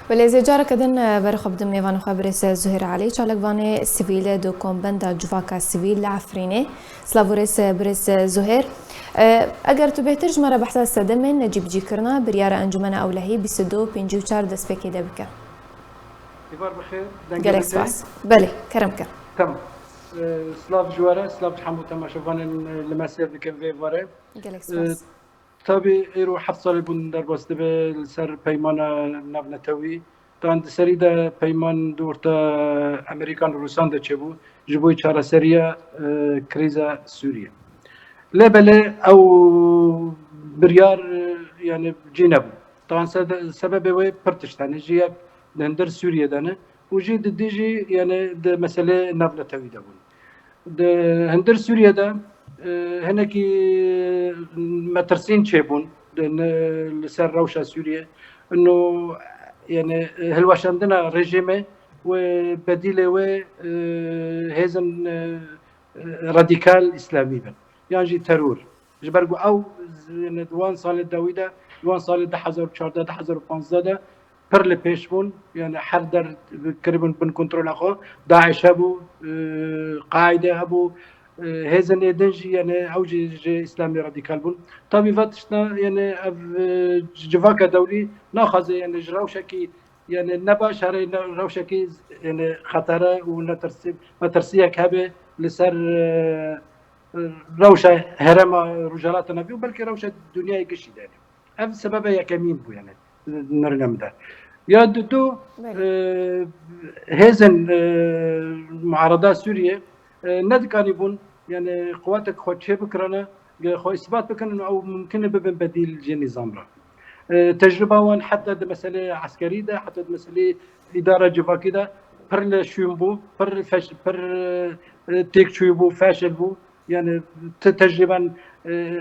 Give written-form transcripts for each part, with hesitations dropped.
ولی زیجار کدن برخواب دم نیوان خبرس زهیر علی چالک وانه سیویل دو کمبند جواکا سیویل لعفرینه سلاورس برس زهیر اگر تو بهتر جمره بحث سدمن نجیب جی کرنا بریار انجمن اولهی 22 54 دست پکی ده بکن. إبار بخير. جالك سواس. بله كرم كر. تمام. سلاف جواره سلاف حمو تماشوان المسير بكم في إباره. جالك سواس. طبي إيرو حفصل بون در باست به سر پیمان نبنتوی تا اند سریده پیمان دورتا امریکان و روسان ده چه بود جبوی چهار سریه کریز سوریه لبله او بریار يعني جينب طبعا سبب هو برتشتاني جي دندر سوريا دانه وجي ديجي يعني ده مسألة نبلة تويدا بون ده هندر سوريا ده هناكي مترسين شيبون لسر روشة سوريا انه يعني هلواش عندنا ريجيمي وبديله و هزن راديكال اسلامي بن يعني جي ترور جبرقو او دوان سال داويدا دوان سال 2014 2015 پر لپیش بون يعني حردر قريبا بن كنترول اخو داعش هبو قاعده هبو هزن دنجي يعني اوجي اسلامي راديكال بون طبي فاتشنا يعني جواكا دولي ناخذ يعني جراوشكي يعني نبا شهري روشكي يعني خطره ونترسي مترسيه كابه لسر روشه هرم رجالات النبي بلكي روشه الدنيا يقشي يعني اف سببها يا كمين بو يعني نرنم ده يا دو هزن معارضات سوريا ندكاني بون يعني قواتك خو تشي بكرنا خو اثبات بكن او ممكن ببن بديل جي نظام را تجربه وان حتى ده مساله عسكريه ده حتى ده مساله اداره جفاكي ده بر شومبو بر فش بر تيك شوبو فاشل بو يعني تجربه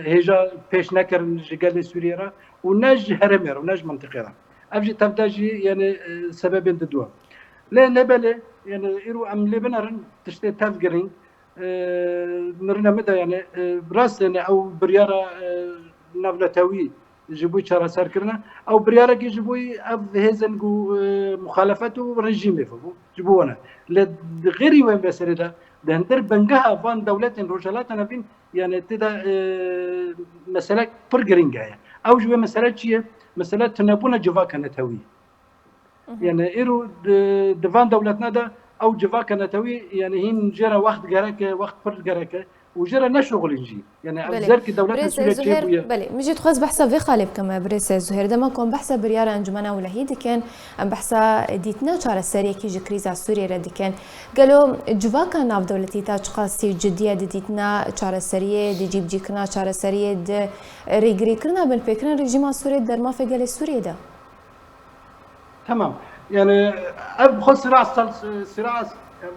هجا پیش نکردن جگل سوریه را و نج هرمه و نج منطقه را افجی تبداجی يعني سبب دوا لا نبله يعني إيرو أم لبنان تشتي تفجرين نرنا متى يعني براس يعني أو بريارة نبلتوي جبوي شرا سر كرنا أو بريارة كي جبوي أب هزن جو مخالفته رجيمه فبو جبونا لغيري وين بسرده ده هندر بنجها فان دولة رجالاتنا بين يعني تدا مسألة برجرين جاية أو جوا مسألة شيء مسألة تنبون جواك نتوي يعني إيرو دفان دولتنا ده أو جواك نتوي يعني هين جرى وقت جرك وقت فرد جرك وجرى نشغل نجي يعني أبزرك دولتنا سوريا زهير بله مجد خاص بحثا في خالب كما بريس زهير ده ما كان بحثا بريار أنجمنا ولهيد كان بحثا ديتنا شار السرية كي كريزا سوريا ردي كان قالوا جواك ناف دولتي تاج قاسي جدية ديتنا شار السرية دي جيب جيكنا شار السرية ده ريجري كرنا بالفكرة رجيم سوريا در ما في قال سوريا ده تمام يعني أبخذ صراع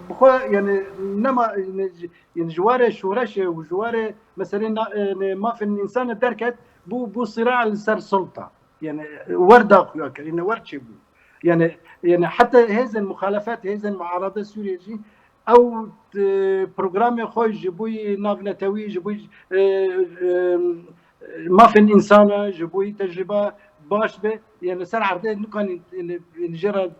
بخو يعني نما يعني جواره شورش وجواره مثلا ما في الانسان الدركت بو صراع لسر سلطه يعني ورده يعني ورشي بو يعني حتى هذه المخالفات هذه المعارضه السوريه جي او برنامج خوي جبوي نافنتوي جبوي ما في الانسان جبوي تجربه باش به يعني سر عرضه كان نجرى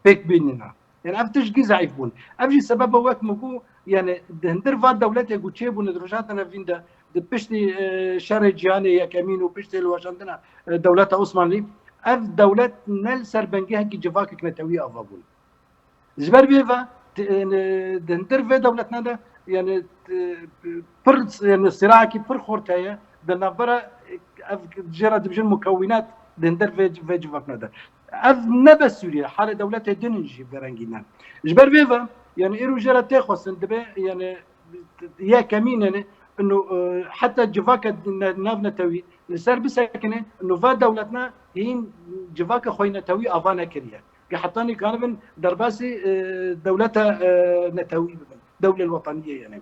بيك بيننا يعني افتش جي ضعيف بون افجي سبب وقت مكو يعني هندر فات دولتي غوتشي بون درجاتنا فيندا بشتي شر جياني يا كمين وبشتي الواشندنا دولة عثماني اف دولة نل سربنجها كي جفاك كنتوي افابون جبر بيفا هندر في دولتنا ده يعني بر يعني الصراع كي بر خورتايا بنبره اف جرى دبجن مكونات هندر في جفاكنا ده اف نبى سوريا حاله دولتها دنجي برانجينا جبر بيفا يعني ايرو جرى تاخص دبا يعني يا كمين يعني انه حتى جفاكا نافنا توي نسر بسكنه انه فا دولتنا هي جفاكا خوينا توي افانا كريا حطاني كان درباسي دولتها نتوي الدوله الوطنيه يعني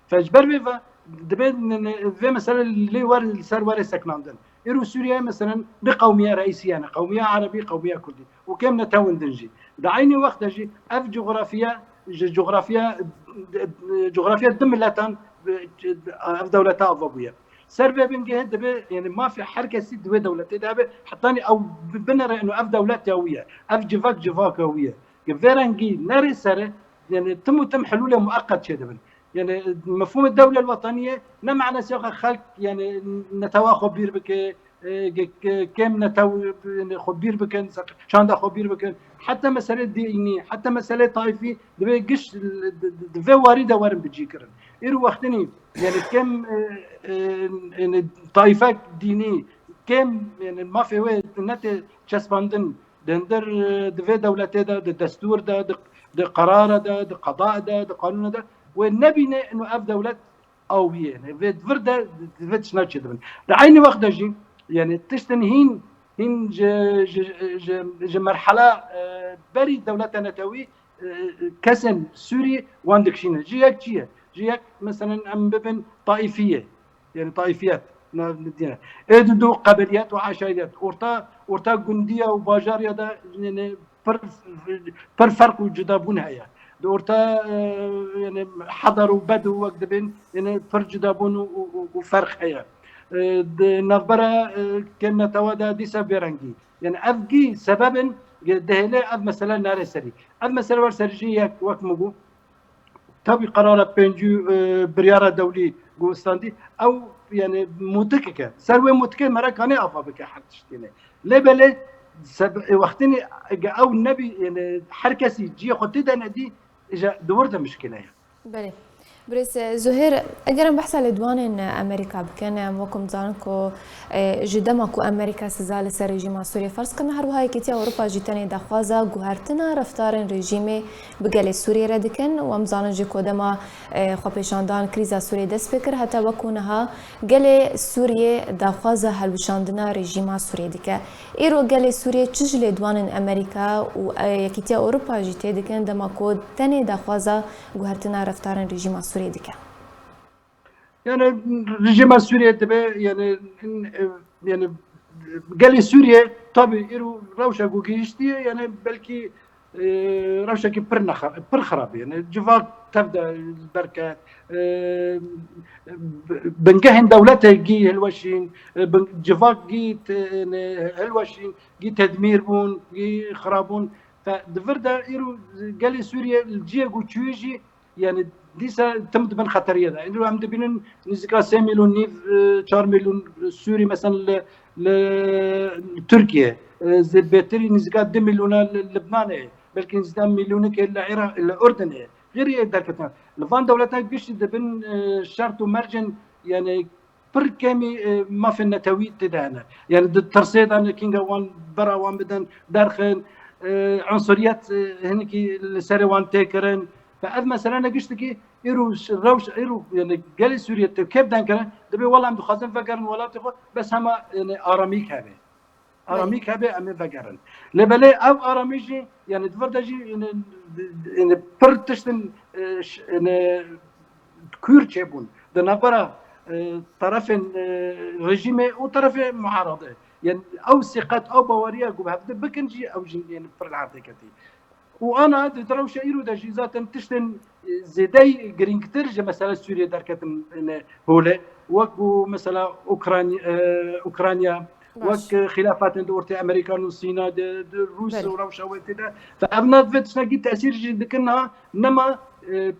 فجبر بيفا دبا في مثلا اللي ور سر ور سكناندن إيرو سوريا مثلا بقومية رئيسية أنا قومية عربية قومية كردي وكم نتاون دنجي دعيني وقت أجي أف جغرافيا دم اللاتان أف دولتها أفابوية سربه بنجه دبي يعني ما في حركه سيد دبي دولتي دبي حطاني او بنرى انه اف دولات هويه اف جفاك هويه فيرنجي نري سره يعني تم حلوله مؤقت شدبن يعني مفهوم الدوله الوطنيه نمعنا سياق خلق يعني نتوا خبير بك كم نتو خبير بكن شان ده خبير بكن حتى مساله ديني حتى مساله طائفي دبي قش دبي وارده ورم بتجيكرن إيرو وقتني يعني كم طائفة دينية كم يعني ما في وين نت شسباندن دندر دفي دولته ده الدستور ده قرار ده قضاء ده قانون ده والنبي انه اف دولة قوية يعني في فرده في شنو كده لعيني وقت جي يعني تشتن هين ج مرحلة بري دولتنا توي كسن سوري واندك شينا جيك مثلا ام ببن طائفيه يعني طائفيات ندينا ادو قبليات وعشائريات اورتا جنديه وباجاريا ده يعني بر فرق وجدابون هيا اورتا يعني حضر وبدو وكدبن يعني بر جدابون وفرق هيا نظبره كنا توادا ديسا بيرنجي يعني افجي سببا دهلا اف مثلا نار سري اف مثلا ورسرجيه وكمغو تابي قرار بينجو بريارة دولي قوستاندي أو يعني متككة سروي متكة مرة كان أفا بك حد تشتينه لبلة وقتني أو النبي يعني حركسي جي خطيدة ندي إجا دورته مشكلة يعني. بله بريس زهير اگر بحث لدوان امریکا بکنه وکم زانکو جدماکو امریکا سزال سر رژیم سوریه فرض کنه هر وهای کتی اروپا جیتنی دخوازه گوهرتنا رفتار رژیم بگل سوریه ردکن و امزان جی کودما خوپیشاندان کریزا سوریه دست بکر حتی وکونها گل سوریه دخوازه هلوشاندنا رژیم سوریه دکه ایرو گل سوریه چج لدوان امریکا و کتی اروپا جیته دکن دماکو تنی دخوازه گوهرتنا رفتار رژیم سوریه دكه يعني رجيم سوريا تبع يعني قال سوريا طبي إيرو روشة جوجيشتي يعني بلكي روشة كي برخراب يعني جفاك تبدا البركات بنجهن دولتها جي هالوشين جفاك جي هالوشين جي تدمير بون جي خرابون فدفردا إيرو قال سوريا الجي جوتشويجي يعني ديسا تمد من خطريه ده انه عم دبين نزكا 5 مليون نيف 4 مليون سوري مثلا لتركيا زي بيتري نزكا 2 مليون لبنان بلكي نزكا مليون العراق الاردن غير ذاك لفان دولتنا قش دبن شرط ومرجن يعني بركمي ما في النتوي تدانا يعني الترصيد انا كينغا وان برا وان بدن دارخن عنصريات هنيك السروان تيكرن فأذ مثلا قشتكي إيرو روش إيرو يعني قال سوريا كيف دانكرن دبي والله عم خازن فقرن ولا تخو بس هما يعني أراميك هذا أراميك هذا أم فقرن لبلي أو أراميجي يعني تفردجي يعني برتشتن يعني كور تشيبون دنابرا طرف رجيمي وطرف معارضة يعني أو ثقات أو بوارية قبها بكنجي أو يعني بر العرض كتي وانا درو شيرو دا جيزات تشتن زيداي جرينكتر مثلا سوريا دركت هوله وكو مثلا اوكرانيا وك خلافات دورتي امريكان والصين روس وروشا وكذا فابنا فتشنا تاثير جدكنا نما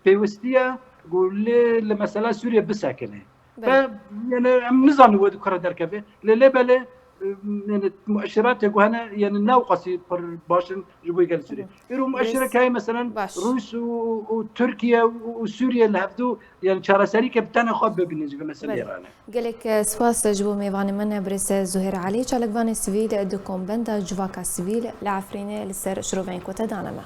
بيوستيا قول لي مثلا سوريا بساكنه ف يعني عم نزان ود كره دركبه للبله يعني مؤشرات هنا يعني ناقصي باشن جبوي قال سوريا يرو مؤشرة كاي مثلا روس وتركيا وسوريا اللي هفدو يعني شارساري كبتانا خب بالنسبه مثلا ايران قالك سواس جبو ميفان من بريس زهير علي چالك فان سيفيل دكم بندا جواكا سيفيل لعفرينه لسر شروبين كوتا دانما